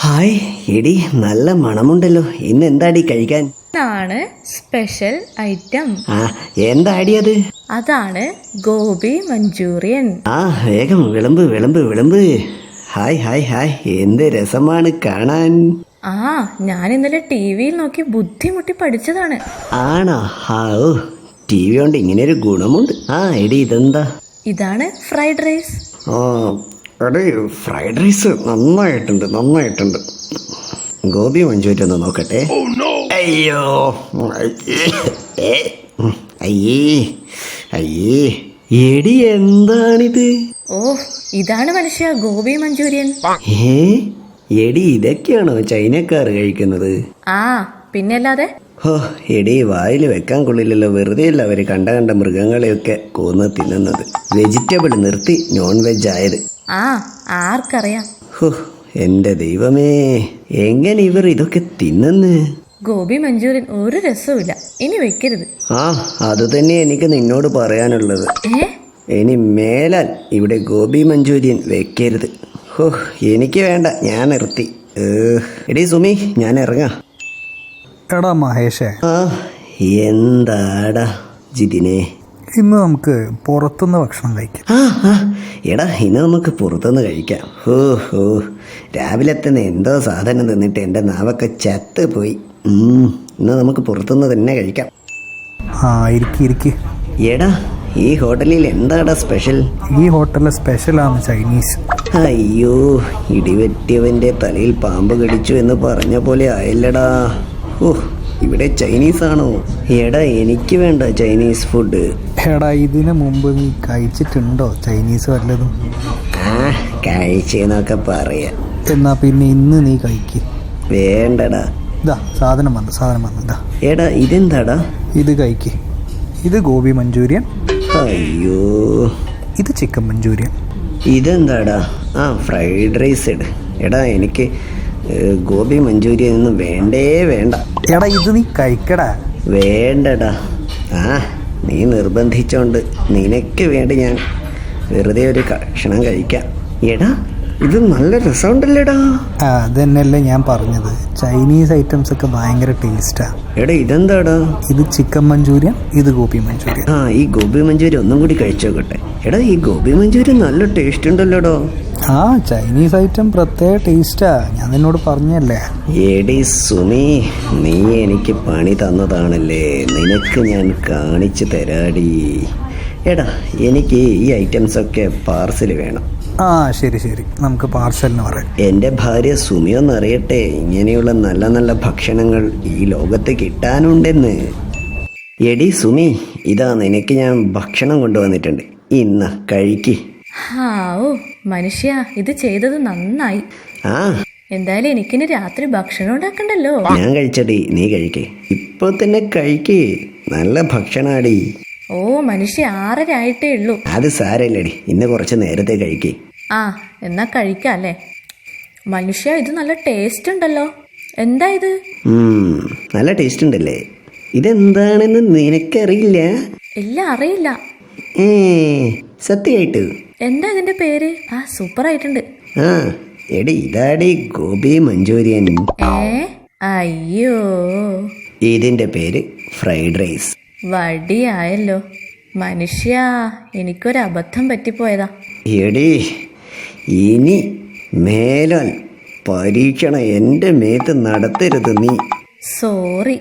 Hi എടി, നല്ല മണമുണ്ടല്ലോ. ഇന്ന് എന്താടി കഴിക്കാൻ? ഇതാണ് സ്പെഷ്യൽ ഐറ്റം. എന്താടി അത്? അതാണ് ഗോബി മഞ്ചൂറിയൻ. വേഗം വിളമ്പ് വിളമ്പ് വിളമ്പ്. ഹായ് ഹായ് ഹായ്, എന്ത് രസമാണ് കാണാൻ. ഞാൻ ഇന്നലെ ടിവിയിൽ നോക്കി ബുദ്ധിമുട്ടി പഠിച്ചതാണ്. ആണോ? ഓ, ടി വി കൊണ്ട് ഇങ്ങനെ ഒരു ഗുണമുണ്ട്. എടി, ഇതെന്താ? ഇതാണ് ഫ്രൈഡ് റൈസ്. എടേ, ഫ്രൈഡ് റൈസ് നന്നായിട്ടുണ്ട്. ഗോബി മഞ്ചൂരിയൻ ഒന്ന് നോക്കട്ടെ. അയ്യോ, അയ്യേ എടി, എന്താണിത്? ഇതാണ് മനുഷ്യ ഗോബി മഞ്ചൂരിയൻ. എടി, ഇതൊക്കെയാണോ ചൈനക്കാർ കഴിക്കുന്നത്? പിന്നല്ലാതെ. എടി, വായിൽ വെക്കാൻ കൊള്ളില്ലല്ലോ. വെറുതെ അല്ല അവര് കണ്ട മൃഗങ്ങളെയൊക്കെ കൊന്ന് തിന്നുന്നത്. വെജിറ്റബിൾ നിർത്തി നോൺ വെജ് ആയത്. ആർക്കറിയാം. എന്റെ ദൈവമേ, എങ്ങനെ ഇവർ ഇതൊക്കെ തിന്നെന്ന്? ഗോബി മഞ്ചൂരിയൻ ഒരു രസവുമില്ല, ഇനി വെക്കരുത്. അത് തന്നെ എനിക്ക് നിന്നോട് പറയാനുള്ളത്. ഇനി മേലാൽ ഇവിടെ ഗോബി മഞ്ചൂരിയൻ വെക്കരുത്. എനിക്ക് വേണ്ട, ഞാൻ നിർത്തി. എടി സുമി, ഞാൻ ഇറങ്ങാം. എടാ മഹേഷേ. എന്താടാ ജിതിനെ? ഇന്ന് നമുക്ക് പുറത്തുനിന്ന് ഭക്ഷണം കഴിക്കാം. എടാ, ഇന്ന് നമുക്ക് പുറത്തുനിന്ന് കഴിക്കാം. രാവിലെ തന്നെ എന്തോ സാധനം തിന്നിട്ട് എൻ്റെ നാവൊക്കെ ചത്ത് പോയി. ഇന്ന് നമുക്ക് പുറത്തുനിന്ന് തന്നെ കഴിക്കാം. ഇരിക്ക്. എടാ, ഈ ഹോട്ടലിൽ എന്താടാ സ്പെഷ്യൽ? ഈ ഹോട്ടലിലെ സ്പെഷ്യലാണ് ചൈനീസ്. അയ്യോ, ഇടിവെട്ടിയവൻ്റെ തലയിൽ പാമ്പ് കടിച്ചു എന്ന് പറഞ്ഞ പോലെ ആയല്ലടാ. ഇവിടെ ചൈനീസ് ആണോ? എടാ, എനിക്ക് വേണ്ട ചൈനീസ് ഫുഡ്. എടാ, ഇതിനു മുമ്പ് നീ കഴിച്ചിട്ടുണ്ടോ ചൈനീസ് വല്ലതും? കഴിച്ചെന്നൊക്കെ പറയാ. എന്നാ പിന്നെ ഇന്ന് നീ കഴിക്ക്. വേണ്ടടാ. സാധനം വന്നു. എടാ, ഇതെന്താടാ? ഇത് കഴിക്ക്. ഇത് ഗോബി മഞ്ചൂരിയൻ. അയ്യോ, ഇത് ചിക്കൻ മഞ്ചൂരിയൻ. ഇതെന്താടാ? ഫ്രൈഡ് റൈസ് ഇട്. എടാ, എനിക്ക് ഗോബി മഞ്ചൂരിയൻ ഒന്നും വേണ്ട. എടാ, ഇത് നീ കഴിക്കടാ. വേണ്ടടാ. നീ നിർബന്ധിച്ചോണ്ട് നിനക്ക് വേണ്ടി ഞാൻ വെറുതെ ഒരു കഷണം കഴിക്കാം. എടാ, ഇത് നല്ല രസമുണ്ടല്ലേടാ. അതന്നെയല്ലേ ഞാൻ പറഞ്ഞത്. ചൈനീസ് ഐറ്റംസ് ഒക്കെ ഭയങ്കര ടേസ്റ്റാ. എടാ, ഇതെന്താടാ? ഇത് ചിക്കൻ മഞ്ചൂരിയൻ, ഇത് ഗോബി മഞ്ചൂരിയൻ. ഈ ഗോബി മഞ്ചൂരിയൻ ഒന്നും കൂടി കഴിച്ചോക്കട്ടെ. എടാ, ഈ ഗോബി മഞ്ചൂരിയൻ നല്ല ടേസ്റ്റ് ഉണ്ടല്ലോടോ. ചൈനീസ് ഐറ്റം പ്രത്യേക ടേസ്റ്റാ, ഞാൻ നിന്നോട് പറഞ്ഞല്ലേ. എടി സുമി, നീ എനിക്ക് പണി തന്നതാണല്ലേ, നിനക്ക് ഞാൻ കാണിച്ചു തരാടി. എടാ, എനിക്ക് ഈ ഐറ്റംസ് ഒക്കെ പാർസൽ വേണം. ശരി, നമുക്ക് പാർസലിന് പറയാം. എൻ്റെ ഭാര്യ സുമിയൊന്നറിയട്ടെ ഇങ്ങനെയുള്ള നല്ല നല്ല ഭക്ഷണങ്ങൾ ഈ ലോകത്ത് കിട്ടാനുണ്ടെന്ന്. എടി സുമി, ഇതാ നിനക്ക് ഞാൻ ഭക്ഷണം കൊണ്ടുവന്നിട്ടുണ്ട്. ഇന്ന് കഴിക്ക്. മനുഷ്യ, ഇത് ചെയ്തത് നന്നായി. എന്തായാലും എനിക്കിന് രാത്രി ഭക്ഷണം ഉണ്ടാക്കണ്ടല്ലോ. ഞാൻ കഴിച്ചടി, നീ കഴിക്കേ. ഇപ്പൊ തന്നെ കഴിക്കേ, നല്ല ഭക്ഷണാടി. മനുഷ്യ, 6:30 ആയിട്ടേ ഉള്ളൂ. അത് സാരല്ലടി, ഇന്ന് കുറച്ച് നേരത്തെ കഴിക്കേ. എന്നാ കഴിക്കാല്ലേ. മനുഷ്യ, ഇത് നല്ല ടേസ്റ്റ് ഉണ്ടല്ലോ. എന്താ ഇത്? നല്ല ടേസ്റ്റ് ഉണ്ടല്ലേ. ഇതെന്താണെന്ന് നിനക്കറിയില്ല? ഇല്ല, അറിയില്ല. സത്യമായിട്ട്? എന്താ ഇതിന്റെ പേര്? സൂപ്പർ ആയിട്ടുണ്ട്. എടി, ഇതാടി ഗോബി മഞ്ചൂരിയൻ. അയ്യോ, ഇതിന്റെ പേര് ഫ്രൈഡ് റൈസ്. വടിയായല്ലോ മനുഷ്യ, എനിക്കൊരബദ്ധം പറ്റിപ്പോയതാ. എടി, ഇനി മേലാൽ പരീക്ഷണം എൻ്റെ മേത്ത് നടത്തരുത് നീ. സോറി.